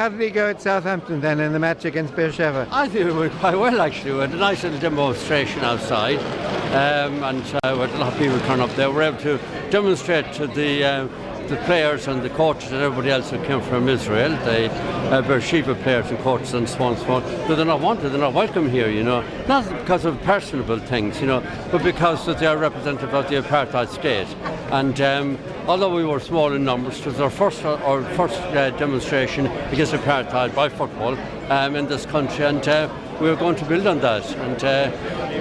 How did he go at Southampton then in the match against Beersheva? I think we went quite well actually. We had a nice little demonstration outside, and we had a lot of people turn up there. We were able to demonstrate to the players and the coaches and everybody else who came from Israel, the Beersheva players and coaches and so on and so on, that they're not wanted, they're not welcome here, you know. Not because of personable things, you know, but because that they are representative of the apartheid state. And although we were small in numbers, it was our first demonstration against apartheid by football in this country, and we were going to build on that. And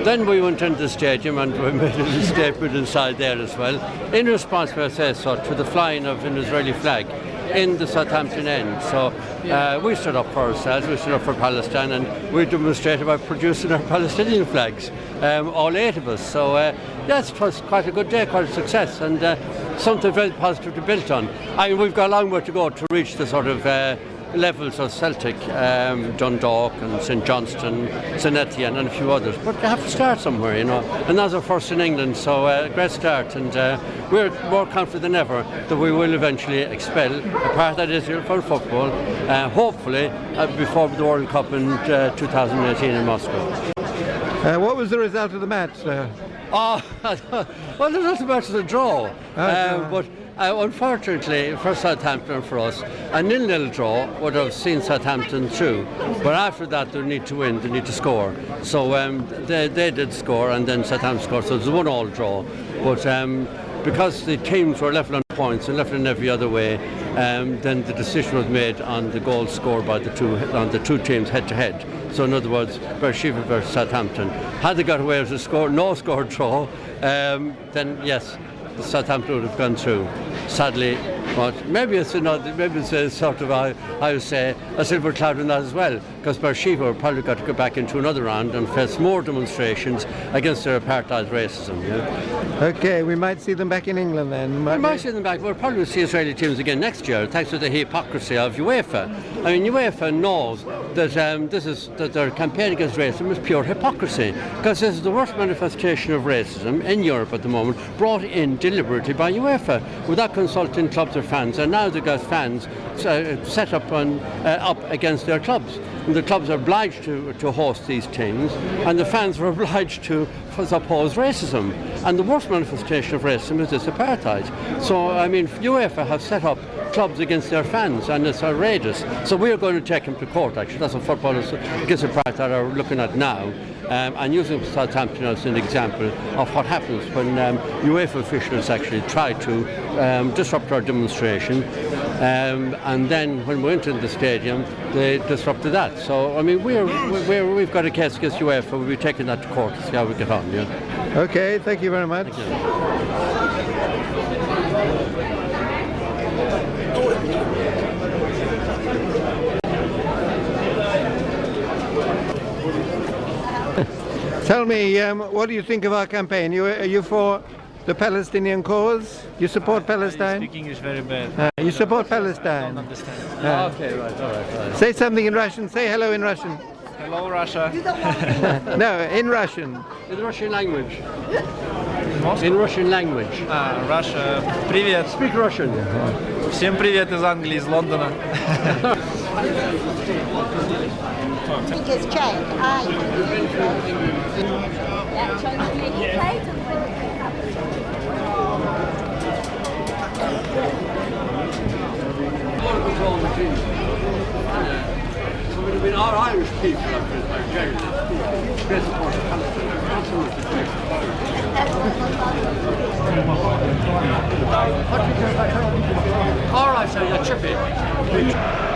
then we went into the stadium and we made a little statement inside there as well, in response, may I say so, to the flying of an Israeli flag in the Southampton end. So we stood up for ourselves, we stood up for Palestine, and we demonstrated by producing our Palestinian flags, all 8 of us. So yes, it was quite a good day, quite a success, and something very positive to build on. I mean, we've got a long way to go to reach the sort of levels of Celtic, Dundalk and St Johnstone, St Etienne and a few others, but you have to start somewhere, you know, and that's our first in England, so great start, and we're more confident than ever that we will eventually expel apartheid Israel from football, hopefully before the World Cup in 2018 in Moscow. What was the result of the match, sir? Well, the result of the match was a draw, but unfortunately for Southampton and for us, a 0-0 draw would have seen Southampton through. But after that, they need to win, they need to score. So they did score, and then Southampton scored. So it was a 1-1 draw. But because the teams were level on points and level in every other way, then the decision was made on the goals scored by the two teams head to head. So in other words, Beersheva versus Southampton. Had they got away with a no-score draw, then yes, Southampton would have gone through. Sadly, but maybe it's a sort of I would say a silver cloud in that as well, because Beersheva probably got to go back into another round and face more demonstrations against their apartheid racism. Yeah? Okay, we might see them back in England then. We might see them back. We'll probably see Israeli teams again next year, thanks to the hypocrisy of UEFA. I mean, UEFA knows that that their campaign against racism is pure hypocrisy, because this is the worst manifestation of racism in Europe at the moment, brought in deliberately by UEFA without consulting clubs or fans, and now they've got fans set up against their clubs. And the clubs are obliged to host these teams, and the fans are obliged to oppose racism. And the worst manifestation of racism is this apartheid. So, I mean, UEFA have set up clubs against their fans, and it's outrageous. So we're going to take them to court, actually. That's what footballers against apartheid are looking at now, and using Southampton as an example of what happens when UEFA officials actually try to disrupt our demonstration, and then when we went into the stadium, they disrupted that. So, I mean, we've got a case against UEFA. We'll be taking that to court to see how we get on. Yeah. Okay, thank you very much. Thank you. Tell me, what do you think of our campaign? Are you for the Palestinian cause? You support Palestine? I speak English very bad. You support Palestine? I don't understand. Okay, right, all right. Say something in Russian. Say hello in Russian. Hello, Russia. No, in Russian. In Russian language. In Russian language. Russia. Привет. Speak Russian. Всем привет из Англии, из Лондона. It's changed. So it would have been our Irish people are generally support of Palestine. All right, so you're tripping.